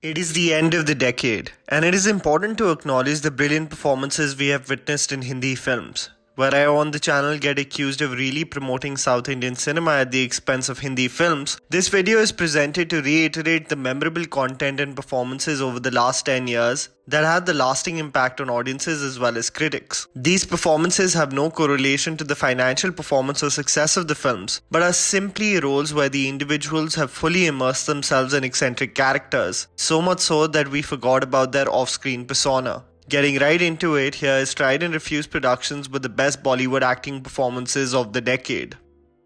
It is the end of the decade, and it is important to acknowledge the brilliant performances we have witnessed in Hindi films. Where I on the channel get accused of really promoting South Indian cinema at the expense of Hindi films, this video is presented to reiterate the memorable content and performances over the last 10 years that had the lasting impact on audiences as well as critics. These performances have no correlation to the financial performance or success of the films, but are simply roles where the individuals have fully immersed themselves in eccentric characters, so much so that we forgot about their off-screen persona. Getting right into it, here is Tried&Refused Productions with the best Bollywood acting performances of the decade.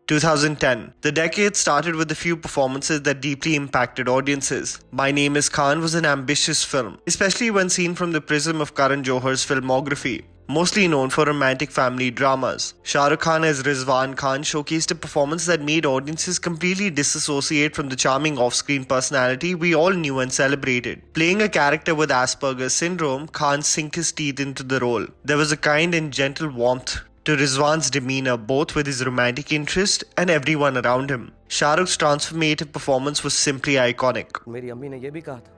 2010. The decade started with a few performances that deeply impacted audiences. My Name is Khan was an ambitious film, especially when seen from the prism of Karan Johar's filmography. Mostly known for romantic family dramas, Shah Rukh Khan as Rizwan Khan showcased a performance that made audiences completely disassociate from the charming off-screen personality we all knew and celebrated. Playing a character with Asperger's syndrome, Khan sank his teeth into the role. There was a kind and gentle warmth to Rizwan's demeanor, both with his romantic interest and everyone around him. Shah Rukh's transformative performance was simply iconic. मेरी अम्मी ने ये भी कहा था,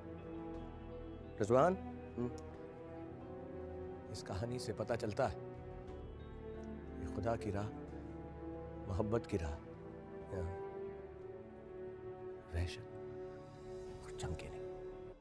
रिजवान, इस कहानी से पता चलता है ये खुदा की राह, मोहब्बत की राह, वहशत और चमके नहीं.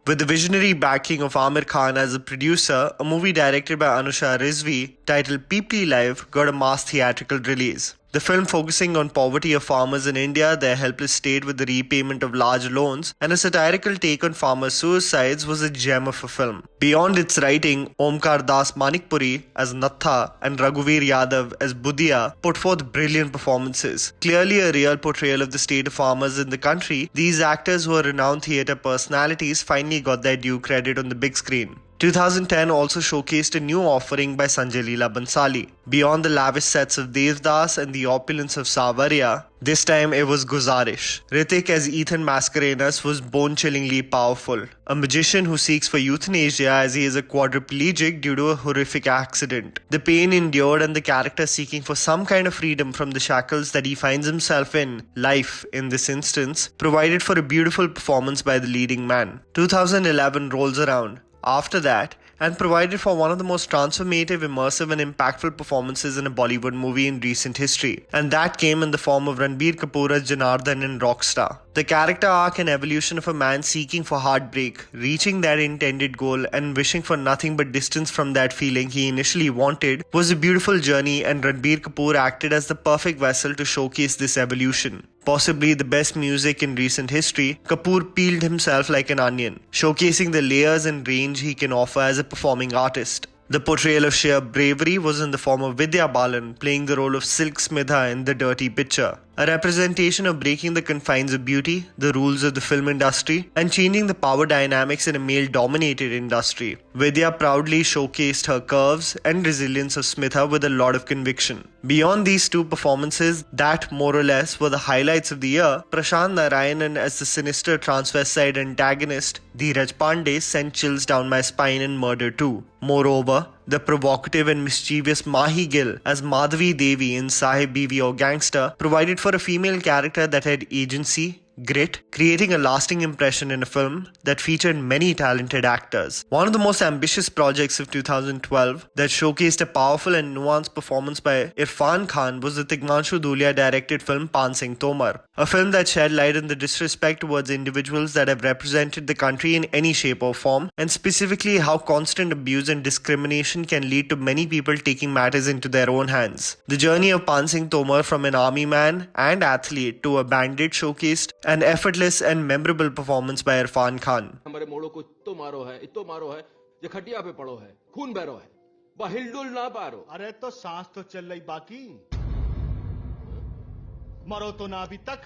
With the visionary backing of Amir Khan as a producer, a movie directed by Anusha Rizvi titled Peeply Live got a mass theatrical release. The film, focusing on poverty of farmers in India, their helpless state with the repayment of large loans, and a satirical take on farmers' suicides, was a gem of a film. Beyond its writing, Omkar Das Manikpuri as Natha and Raghuveer Yadav as Budia put forth brilliant performances. Clearly a real portrayal of the state of farmers in the country, these actors, who are renowned theatre personalities, finally got their due credit on the big screen. 2010 also showcased a new offering by Sanjay Leela Bansali. Beyond the lavish sets of Devdas and the opulence of Savarya, this time it was Guzarish. Hrithik as Ethan Mascarenhas was bone-chillingly powerful. A magician who seeks for euthanasia as he is a quadriplegic due to a horrific accident. The pain endured and the character seeking for some kind of freedom from the shackles that he finds himself in, life in this instance, provided for a beautiful performance by the leading man. 2011 rolls around. After that, and provided for one of the most transformative, immersive and impactful performances in a Bollywood movie in recent history, and that came in the form of Ranbir Kapoor as Janardhan in Rockstar. The character arc and evolution of a man seeking for heartbreak, reaching that intended goal and wishing for nothing but distance from that feeling he initially wanted was a beautiful journey, and Ranbir Kapoor acted as the perfect vessel to showcase this evolution. Possibly the best music in recent history, Kapoor peeled himself like an onion, showcasing the layers and range he can offer as a performing artist. The portrayal of sheer bravery was in the form of Vidya Balan playing the role of Silk Smitha in The Dirty Picture, a representation of breaking the confines of beauty, the rules of the film industry, and changing the power dynamics in a male-dominated industry. Vidya proudly showcased her curves and resilience of Smitha with a lot of conviction. Beyond these two performances, that more or less were the highlights of the year, Prashant Narayanan as the sinister transvestite antagonist, Dheeraj Pandey, sent chills down my spine in Murder 2. Moreover, the provocative and mischievous Mahi Gill as Madhavi Devi in Sahib Biwi or Gangster provided for a female character that had agency, grit, creating a lasting impression in a film that featured many talented actors. One of the most ambitious projects of 2012 that showcased a powerful and nuanced performance by Irfan Khan was the Tigmanshu Dhulia directed film Pan Singh Tomar, a film that shed light on the disrespect towards individuals that have represented the country in any shape or form, and specifically how constant abuse and discrimination can lead to many people taking matters into their own hands. The journey of Pan Singh Tomar from an army man and athlete to a bandit showcased an effortless and memorable performance by Irfan Khan. हमारे मोड़ों को इत्तो मारो है, ये खटिया पे पड़ो है, खून बह रो है, बहिलडुल ना पारो. अरे तो सांस तो चल रही बाकी, मरो तो ना अभी तक.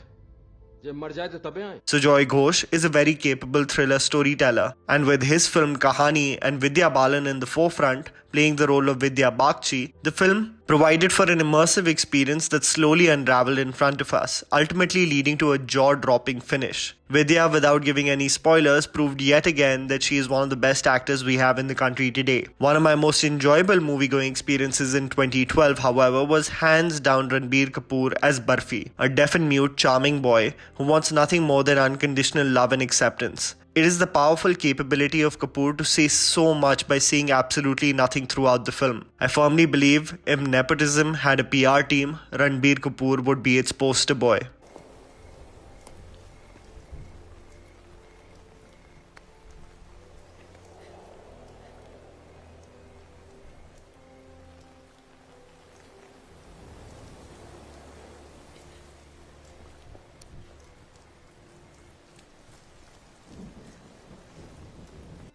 Sujoy Ghosh is a very capable thriller storyteller, and with his film Kahani and Vidya Balan in the forefront, playing the role of Vidya Bagchi, the film provided for an immersive experience that slowly unraveled in front of us, ultimately leading to a jaw-dropping finish. Vidya, without giving any spoilers, proved yet again that she is one of the best actors we have in the country today. One of my most enjoyable movie-going experiences in 2012, however, was hands down Ranbir Kapoor as Barfi, a deaf and mute charming boy who wants nothing more than unconditional love and acceptance. It is the powerful capability of Kapoor to say so much by saying absolutely nothing throughout the film. I firmly believe if nepotism had a PR team, Ranbir Kapoor would be its poster boy.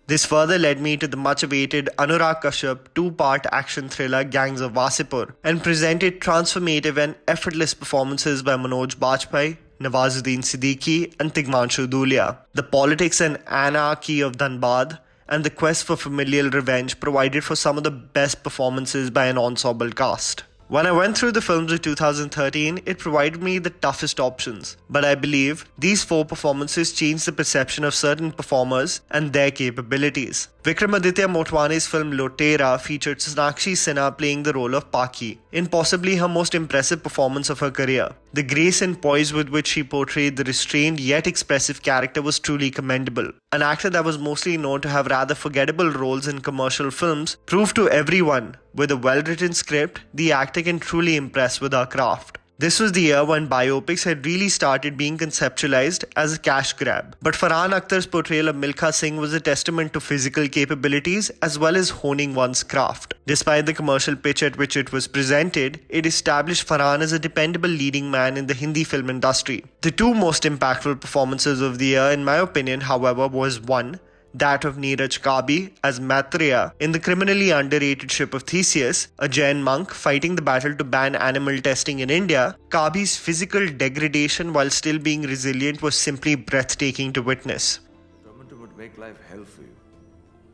This further led me to the much-awaited Anurag Kashyap two-part action thriller Gangs of Wasipur and presented transformative and effortless performances by Manoj Bajpayee, Nawazuddin Siddiqui and Tigmanshu Dhulia. The politics and anarchy of Dhanbad and the quest for familial revenge provided for some of the best performances by an ensemble cast. When I went through the films of 2013, it provided me the toughest options, but I believe these 4 performances changed the perception of certain performers and their capabilities. Vikramaditya Motwane's film Lotera featured Sonakshi Sinha playing the role of Paki, in possibly her most impressive performance of her career. The grace and poise with which she portrayed the restrained yet expressive character was truly commendable. An actor that was mostly known to have rather forgettable roles in commercial films proved to everyone, with a well-written script, the actor can truly impress with her craft. This was the year when biopics had really started being conceptualized as a cash grab. But Farhan Akhtar's portrayal of Milkha Singh was a testament to physical capabilities as well as honing one's craft. Despite the commercial pitch at which it was presented, it established Farhan as a dependable leading man in the Hindi film industry. The 2 most impactful performances of the year, in my opinion, however, was 1. That of Neeraj Kabi as Maitreya in the criminally underrated ship of Theseus, a Jain monk fighting the battle to ban animal testing in India. Kabi's physical degradation while still being resilient was simply breathtaking to witness. The tormentor would make life hell for you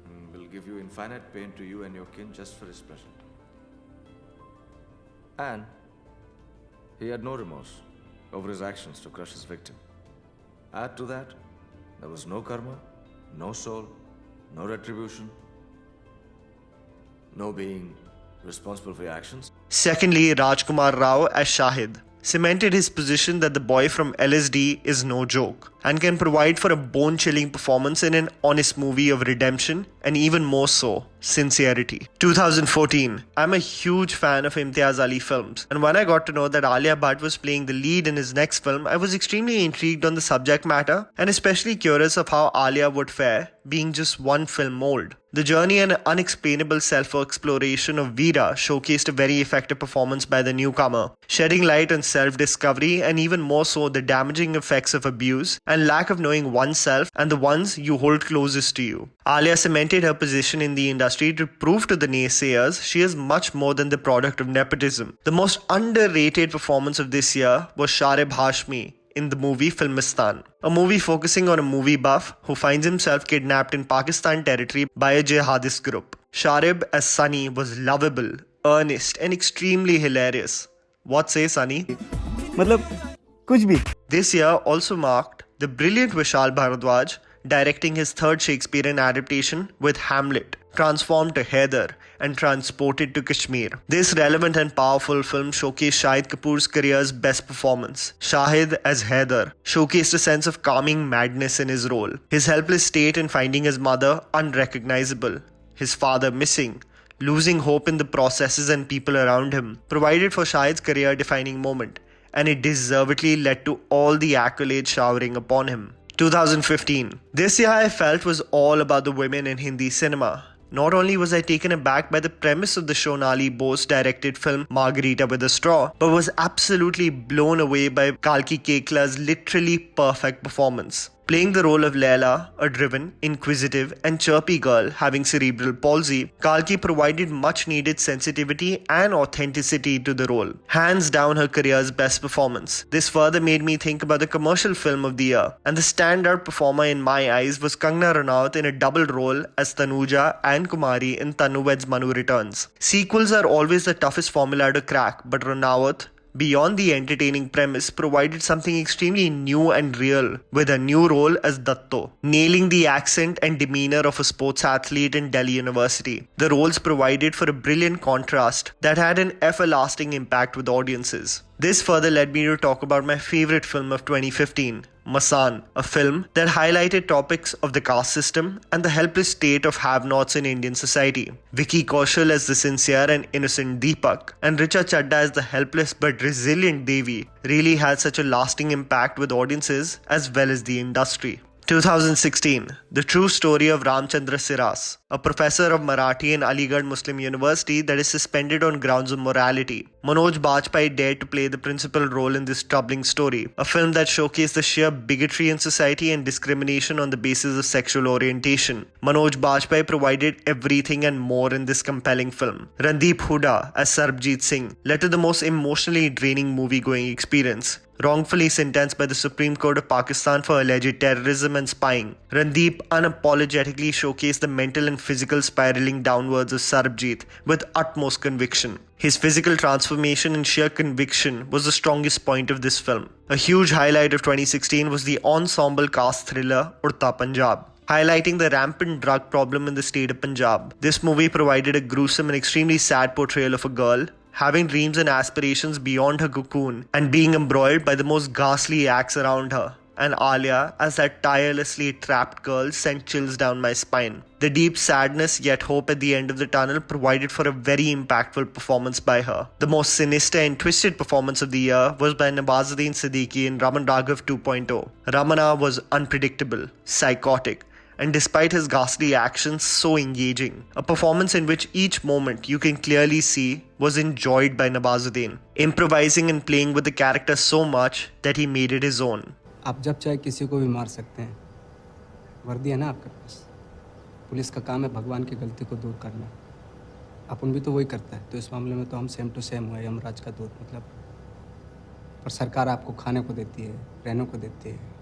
and will give you infinite pain to you and your kin just for his pleasure. And he had no remorse over his actions to crush his victim. Add to that, there was no karma, no soul, no retribution, no being responsible for your actions. Secondly, Rajkumar Rao as Shahid cemented his position that the boy from LSD is no joke and can provide for a bone-chilling performance in an honest movie of redemption and even more so, sincerity. 2014. I'm a huge fan of Imtiaz Ali films, and when I got to know that Alia Bhatt was playing the lead in his next film, I was extremely intrigued on the subject matter and especially curious of how Alia would fare, being just one film old. The journey and unexplainable self-exploration of Veera showcased a very effective performance by the newcomer, shedding light on self-discovery and even more so the damaging effects of abuse and lack of knowing oneself and the ones you hold closest to you. Alia cemented her position in the industry to prove to the naysayers she is much more than the product of nepotism. The most underrated performance of this year was Sharib Hashmi in the movie Filmistan, a movie focusing on a movie buff who finds himself kidnapped in Pakistan territory by a jihadist group. Sharib as Sunny was lovable, earnest and extremely hilarious. What say Sunny? मतलब कुछ भी. This year also marked the brilliant Vishal Bharadwaj directing his 3rd Shakespearean adaptation with Hamlet, transformed to Heather and transported to Kashmir. This relevant and powerful film showcased Shahid Kapoor's career's best performance. Shahid as Heather showcased a sense of calming madness in his role, his helpless state in finding his mother unrecognizable, his father missing, losing hope in the processes and people around him, provided for Shahid's career-defining moment, and it deservedly led to all the accolades showering upon him. 2015. This year I felt was all about the women in Hindi cinema. Not only was I taken aback by the premise of the Shonali Bose directed film Margarita with a Straw, but was absolutely blown away by Kalki Kekla's literally perfect performance. Playing the role of Leila, a driven, inquisitive and chirpy girl having cerebral palsy, Kalki provided much needed sensitivity and authenticity to the role. Hands down her career's best performance. This further made me think about the commercial film of the year, and the standout performer in my eyes was Kangana Ranaut in a double role as Tanuja and Kumari in Tanu Weds Manu Returns. Sequels are always the toughest formula to crack, but Ranaut, beyond the entertaining premise, provided something extremely new and real with a new role as Datto, nailing the accent and demeanor of a sports athlete in Delhi University. The roles provided for a brilliant contrast that had an everlasting impact with audiences. This further led me to talk about my favorite film of 2015, Masan, a film that highlighted topics of the caste system and the helpless state of have-nots in Indian society. Vicky Kaushal as the sincere and innocent Deepak, and Richa Chadda as the helpless but resilient Devi really had such a lasting impact with audiences as well as the industry. 2016, the true story of Ramchandra Siras, a professor of Marathi in Aligarh Muslim University that is suspended on grounds of morality. Manoj Bajpayee dared to play the principal role in this troubling story, a film that showcased the sheer bigotry in society and discrimination on the basis of sexual orientation. Manoj Bajpayee provided everything and more in this compelling film. Randeep Hooda as Sarbjeet Singh led to the most emotionally draining movie-going experience. Wrongfully sentenced by the Supreme Court of Pakistan for alleged terrorism and spying, Randeep unapologetically showcased the mental and physical spiraling downwards of Sarbjeet with utmost conviction. His physical transformation and sheer conviction was the strongest point of this film. A huge highlight of 2016 was the ensemble cast thriller Udta Punjab, highlighting the rampant drug problem in the state of Punjab. This movie provided a gruesome and extremely sad portrayal of a girl having dreams and aspirations beyond her cocoon and being embroiled by the most ghastly acts around her. And Alia, as that tirelessly trapped girl, sent chills down my spine. The deep sadness yet hope at the end of the tunnel provided for a very impactful performance by her. The most sinister and twisted performance of the year was by Nawazuddin Siddiqui in Raman Raghav 2.0. Ramana was unpredictable, psychotic, and despite his ghastly actions, so engaging. A performance in which each moment you can clearly see was enjoyed by Nawazuddin, improvising and playing with the character so much that he made it his own. आप जब चाहे किसी को भी मार सकते हैं, वर्दी है ना आपके पास। पुलिस का काम है भगवान की गलती को दूर करना। अपन भी तो वही करता है, तो इस मामले में तो हम सेम टू सेम हुए, यमराज का दूत मतलब। पर सरकार आपको खाने को देती है, रहने को देती है।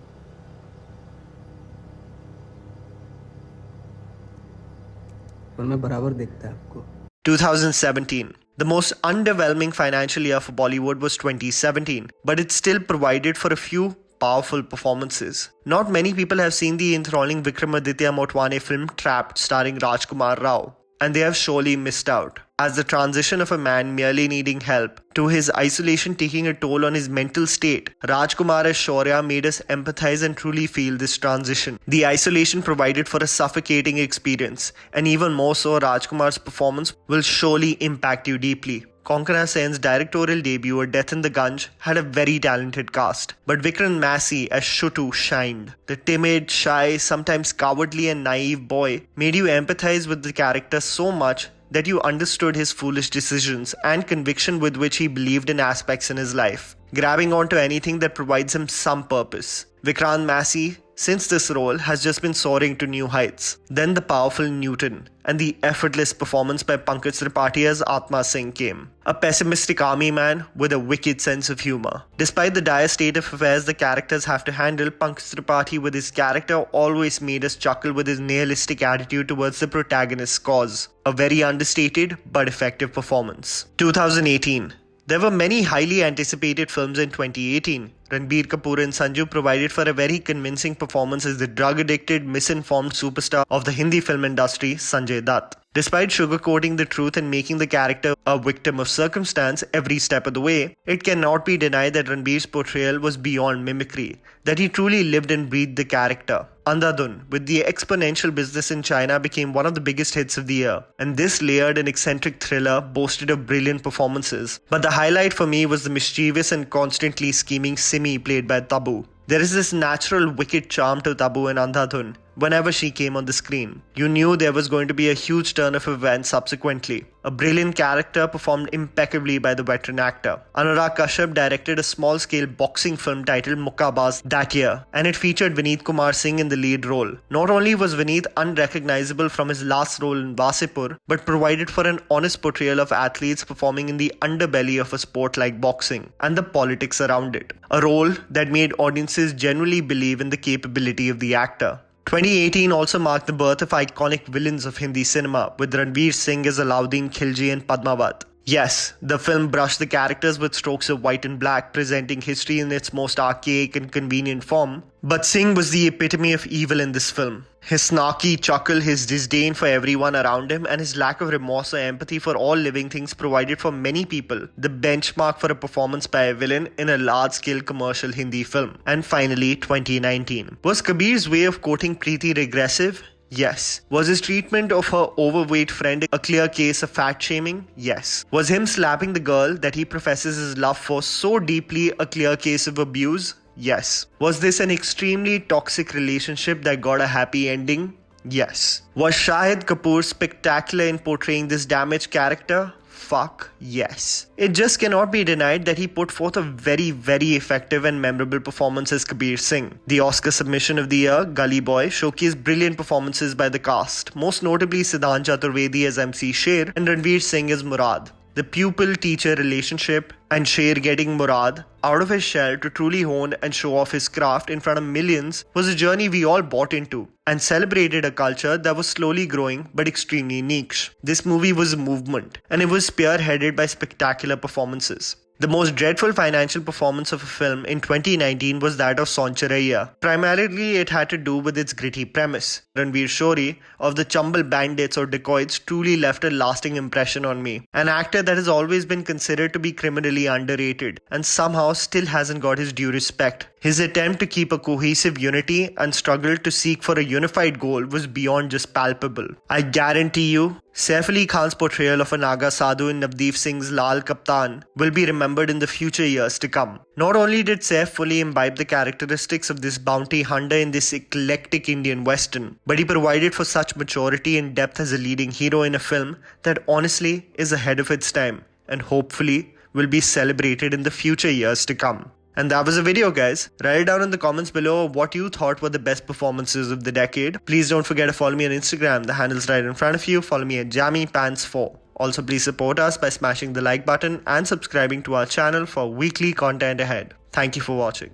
पर मैं बराबर देखता है आपको। 2017. The most underwhelming financial year for Bollywood was 2017, but it still provided for a few powerful performances. Not many people have seen the enthralling Vikramaditya Motwane film Trapped starring Rajkumar Rao, and they have surely missed out, as the transition of a man merely needing help to his isolation taking a toll on his mental state. Rajkumar as Shaurya made us empathize and truly feel this transition. The isolation provided for a suffocating experience, and even more so, Rajkumar's performance will surely impact you deeply. Konkana Sen's directorial debut, A Death in the Gunj, had a very talented cast, but Vikram Massey as Shutu shined. The timid, shy, sometimes cowardly and naive boy made you empathize with the character so much that you understood his foolish decisions and conviction with which he believed in aspects in his life, grabbing onto anything that provides him some purpose. Vikrant Massey, since this role, has just been soaring to new heights. Then the powerful Newton and the effortless performance by Pankaj Tripathi as Atma Singh came, a pessimistic army man with a wicked sense of humor. Despite the dire state of affairs the characters have to handle, Pankaj Tripathi with his character always made us chuckle with his nihilistic attitude towards the protagonist's cause. A very understated but effective performance. 2018. There were many highly anticipated films in 2018. Ranbir Kapoor and Sanju provided for a very convincing performance as the drug-addicted, misinformed superstar of the Hindi film industry, Sanjay Dutt. Despite sugarcoating the truth and making the character a victim of circumstance every step of the way, it cannot be denied that Ranbir's portrayal was beyond mimicry, that he truly lived and breathed the character. Andhadhun, with the exponential business in China, became one of the biggest hits of the year, and this layered and eccentric thriller boasted of brilliant performances. But the highlight for me was the mischievous and constantly scheming Simi played by Tabu. There is this natural wicked charm to Tabu in Andhadhun. Whenever she came on the screen, you knew there was going to be a huge turn of events subsequently. A brilliant character performed impeccably by the veteran actor. Anurag Kashyap directed a small-scale boxing film titled Mukkabaz that year, and it featured Vineet Kumar Singh in the lead role. Not only was Vineet unrecognizable from his last role in Vasipur, but provided for an honest portrayal of athletes performing in the underbelly of a sport like boxing and the politics around it. A role that made audiences genuinely believe in the capability of the actor. 2018 also marked the birth of iconic villains of Hindi cinema, with Ranveer Singh as Alauddin Khilji and Padmavat, Yes, the film brushed the characters with strokes of white and black, presenting history in its most archaic and convenient form. But Singh was the epitome of evil in this film. His snarky chuckle, his disdain for everyone around him, and his lack of remorse or empathy for all living things provided for many people the benchmark for a performance by a villain in a large-scale commercial Hindi film. And finally, 2019. Was Kabir's way of quoting Preeti regressive? Yes. Was his treatment of her overweight friend a clear case of fat shaming? Yes. Was him slapping the girl that he professes his love for so deeply a clear case of abuse? Yes. Was this an extremely toxic relationship that got a happy ending? Yes. Was Shahid Kapoor spectacular in portraying this damaged character? Fuck yes. It just cannot be denied that he put forth a very, very effective and memorable performance as Kabir Singh. The Oscar submission of the year, Gully Boy, showcased brilliant performances by the cast, most notably Siddhant Chaturvedi as MC Sher and Ranveer Singh as Murad. The pupil-teacher relationship and Sher getting Murad out of his shell to truly hone and show off his craft in front of millions was a journey we all bought into and celebrated a culture that was slowly growing but extremely niche. This movie was a movement, and it was spearheaded by spectacular performances. The most dreadful financial performance of a film in 2019 was that of Saunchiraiya. Primarily, it had to do with its gritty premise. Ranveer Shori of the Chambal Bandits or Dacoits truly left a lasting impression on me. An actor that has always been considered to be criminally underrated and somehow still hasn't got his due respect. His attempt to keep a cohesive unity and struggle to seek for a unified goal was beyond just palpable. I guarantee you, Saif Ali Khan's portrayal of a Naga Sadhu in Navdeep Singh's Lal Kaptan will be remembered in the future years to come. Not only did Saif fully imbibe the characteristics of this bounty hunter in this eclectic Indian Western, but he provided for such maturity and depth as a leading hero in a film that honestly is ahead of its time and hopefully will be celebrated in the future years to come. And that was the video, guys. Write it down in the comments below what you thought were the best performances of the decade. Please don't forget to follow me on Instagram. The handle's right in front of you. Follow me at JammyPants4. Also, please support us by smashing the like button and subscribing to our channel for weekly content ahead. Thank you for watching.